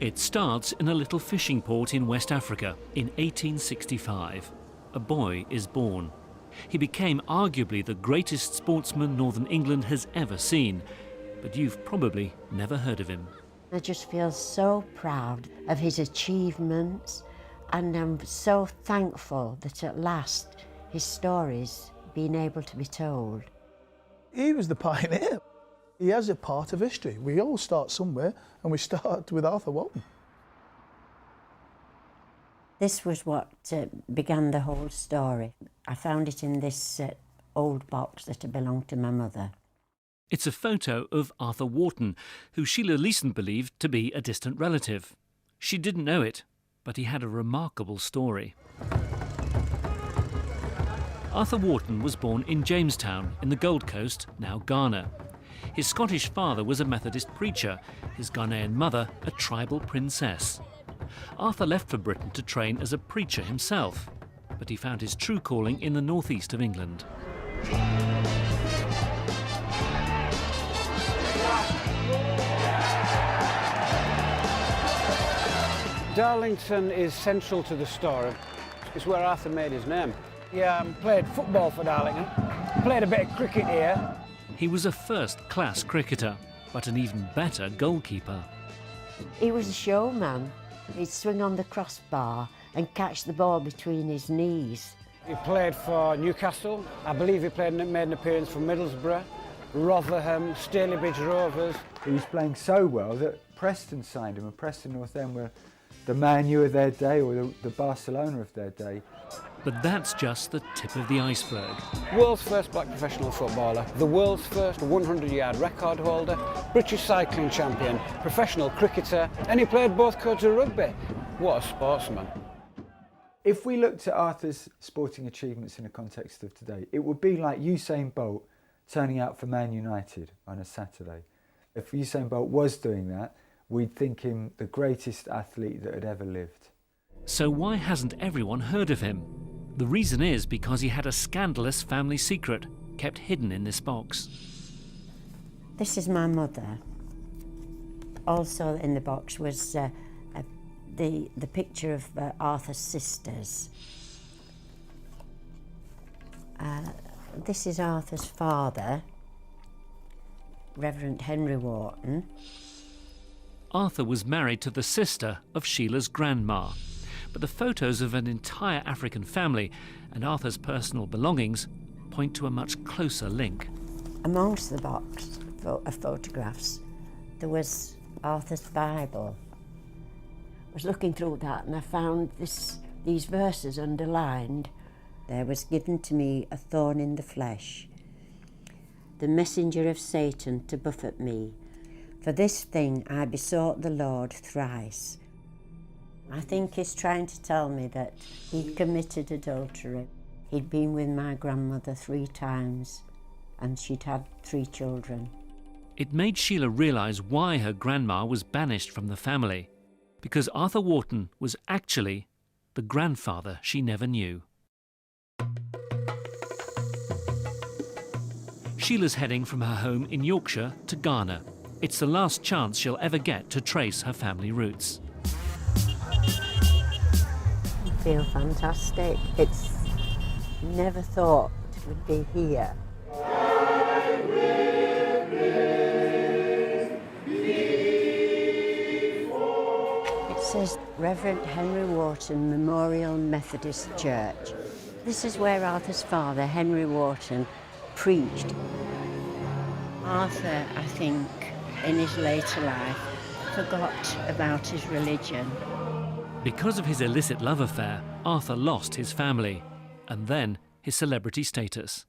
It starts in a little fishing port in West Africa in 1865. A boy is born. He became arguably the greatest sportsman Northern England has ever seen, but you've probably never heard of him. I just feel so proud of his achievements, and I'm so thankful that at last his story's been able to be told. He was the pioneer. He has a part of history. We all start somewhere, and we start with Arthur Walton. This was what began the whole story. I found it in this old box that had belonged to my mother. It's a photo of Arthur Walton, who Sheila Leeson believed to be a distant relative. She didn't know it, but he had a remarkable story. Arthur Walton was born in Jamestown, in the Gold Coast, now Ghana. His Scottish father was a Methodist preacher, his Ghanaian mother a tribal princess. Arthur left for Britain to train as a preacher himself, but he found his true calling in the northeast of England. Darlington is central to the story. It's where Arthur made his name. He played football for Darlington, played a bit of cricket here. He was a first-class cricketer, but an even better goalkeeper. He was a showman. He'd swing on the crossbar and catch the ball between his knees. He played for Newcastle. I believe he made an appearance for Middlesbrough, Rotherham, Stalybridge Rovers. He was playing so well that Preston signed him, and Preston North End were the Man U of their day, or the Barcelona of their day. But that's just the tip of the iceberg. World's first black professional footballer, the world's first 100-yard record holder, British cycling champion, professional cricketer, and he played both codes of rugby. What a sportsman. If we looked at Arthur's sporting achievements in the context of today, it would be like Usain Bolt turning out for Man United on a Saturday. If Usain Bolt was doing that, we'd think him the greatest athlete that had ever lived. So why hasn't everyone heard of him? The reason is because he had a scandalous family secret kept hidden in this box. This is my mother. Also in the box was the picture of Arthur's sisters. This is Arthur's father, Reverend Henry Wharton. Arthur was married to the sister of Sheila's grandma, but the photos of an entire African family and Arthur's personal belongings point to a much closer link. Amongst the box of photographs, there was Arthur's Bible. I was looking through that and I found these verses underlined. There was given to me a thorn in the flesh, the messenger of Satan to buffet me. For this thing I besought the Lord thrice. I think he's trying to tell me that he'd committed adultery. He'd been with my grandmother 3 times and she'd had 3 children. It made Sheila realise why her grandma was banished from the family, because Arthur Wharton was actually the grandfather she never knew. Sheila's heading from her home in Yorkshire to Ghana. It's the last chance she'll ever get to trace her family roots. I feel fantastic. It's never thought it would be here. It says Reverend Henry Wharton Memorial Methodist Church. This is where Arthur's father, Henry Wharton, preached. Arthur, I think, in his later life, forgot about his religion. Because of his illicit love affair, Arthur lost his family, and then his celebrity status.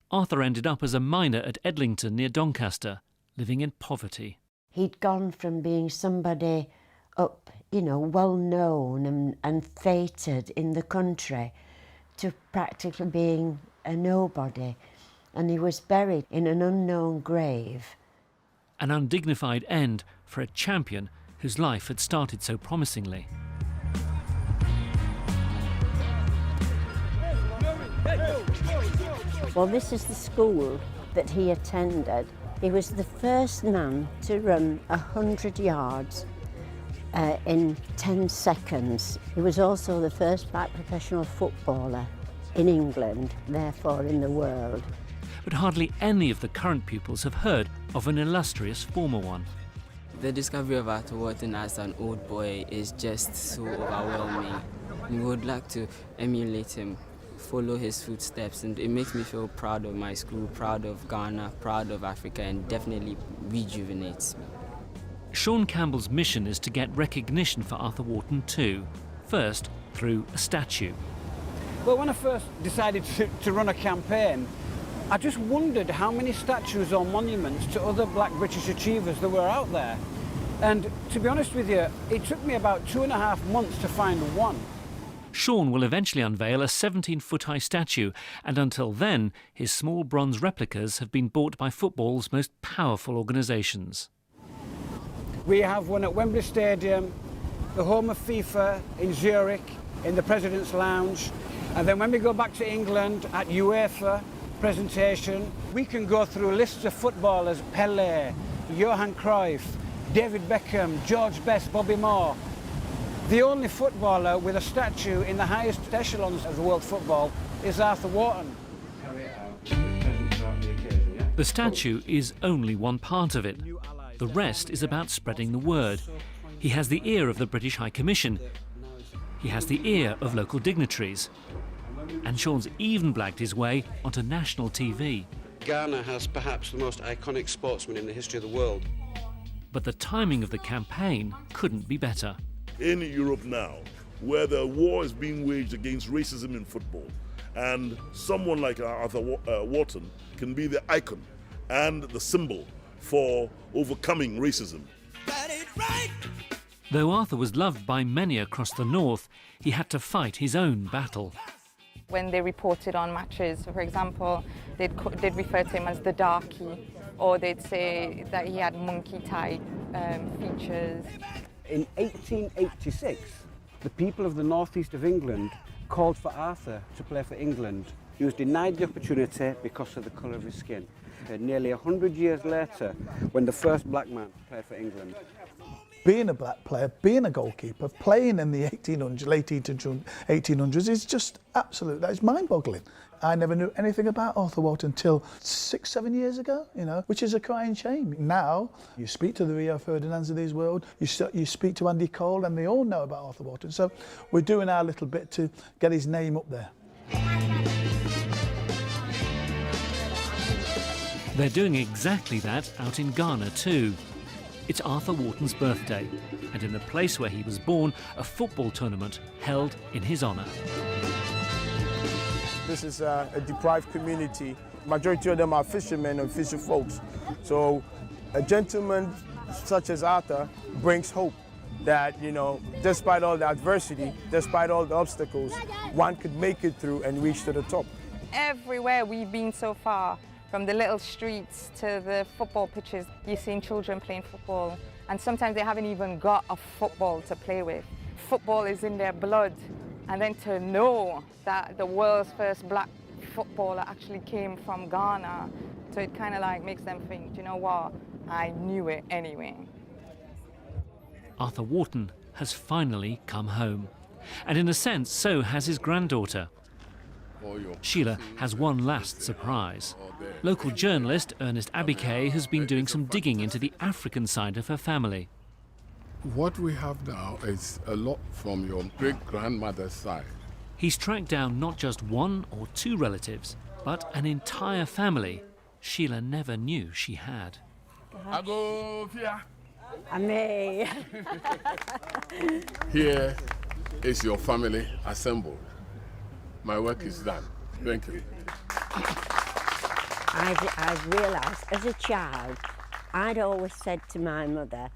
Arthur ended up as a miner at Edlington near Doncaster, living in poverty. He'd gone from being somebody up, well known and feted in the country, to practically being a nobody. And he was buried in an unknown grave. An undignified end for a champion whose life had started so promisingly. Well, this is the school that he attended. He was the first man to run 100 yards in 10 seconds. He was also the first black professional footballer in England, therefore in the world. But hardly any of the current pupils have heard of an illustrious former one. The discovery of Arthur Wharton as an old boy is just so overwhelming. We would like to emulate him, follow his footsteps, and it makes me feel proud of my school, proud of Ghana, proud of Africa, and definitely rejuvenates me. Sean Campbell's mission is to get recognition for Arthur Wharton too, first through a statue. Well, when I first decided to run a campaign, I just wondered how many statues or monuments to other black British achievers there were out there. And to be honest with you, it took me about 2.5 months to find one. Sean will eventually unveil a 17-foot-high statue, and until then, his small bronze replicas have been bought by football's most powerful organisations. We have one at Wembley Stadium, the home of FIFA in Zurich, in the President's Lounge, and then when we go back to England at UEFA presentation, we can go through lists of footballers: Pelé, Johan Cruyff, David Beckham, George Best, Bobby Moore. The only footballer with a statue in the highest echelons of the world football is Arthur Wharton. The statue is only one part of it. The rest is about spreading the word. He has the ear of the British High Commission. He has the ear of local dignitaries. And Sean's even blagged his way onto national TV. Ghana has perhaps the most iconic sportsman in the history of the world. But the timing of the campaign couldn't be better. In Europe now, where the war is being waged against racism in football, and someone like Arthur Wharton can be the icon and the symbol for overcoming racism. Though Arthur was loved by many across the north, he had to fight his own battle. When they reported on matches, for example, they'd refer to him as the darkie, or they'd say that he had monkey-type features. In 1886, the people of the northeast of England called for Arthur to play for England. He was denied the opportunity because of the colour of his skin. Nearly 100 years later, when the first black man played for England. Being a black player, being a goalkeeper, playing in the 1800s, late 1800s is just absolute, that is mind-boggling. I never knew anything about Arthur Wharton until 6-7 years ago, which is a crying shame. Now, you speak to the Rio Ferdinands of this world, you speak to Andy Cole, and they all know about Arthur Wharton. So we're doing our little bit to get his name up there. They're doing exactly that out in Ghana too. It's Arthur Wharton's birthday, and in the place where he was born, a football tournament held in his honour. This is a deprived community. Majority of them are fishermen and fisher folks. So a gentleman such as Arthur brings hope that, despite all the adversity, despite all the obstacles, one could make it through and reach to the top. Everywhere we've been so far, from the little streets to the football pitches, you're seeing children playing football, and sometimes they haven't even got a football to play with. Football is in their blood, and then to know that the world's first black footballer actually came from Ghana, so it kind of like makes them think, you know what, I knew it anyway. Arthur Wharton has finally come home, and in a sense, so has his granddaughter. Sheila has one last surprise. Local journalist Ernest Abike has been doing some digging into the African side of her family. What we have now is a lot from your great-grandmother's side. He's tracked down not just one or two relatives, but an entire family Sheila never knew she had. Ame. Here is your family assembled. My work is done. Thank you. I've realised as a child, I'd always said to my mother,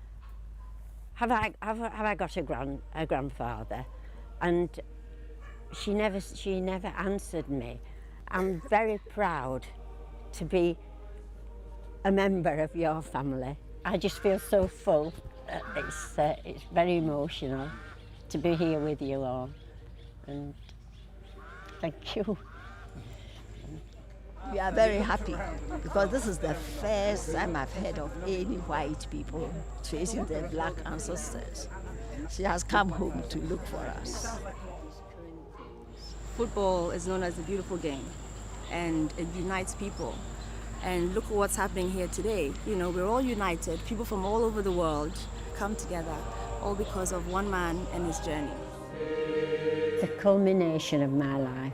have I got a grandfather? And she never answered me. I'm very proud to be a member of your family. I just feel so full. It's very emotional to be here with you all. And thank you. We are very happy because this is the first time I've heard of any white people tracing their black ancestors. She has come home to look for us. Football is known as a beautiful game, and it unites people. And look at what's happening here today. You know, we're all united. People from all over the world come together, all because of one man and his journey. The culmination of my life.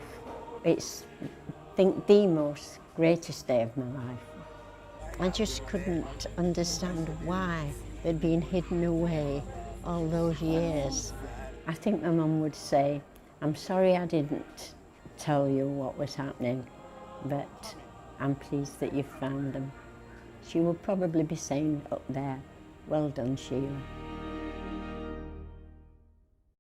It's, I think, the most greatest day of my life. I just couldn't understand why they'd been hidden away all those years. I think my mum would say, I'm sorry I didn't tell you what was happening, but I'm pleased that you found them. She would probably be saying up there, well done, Sheila.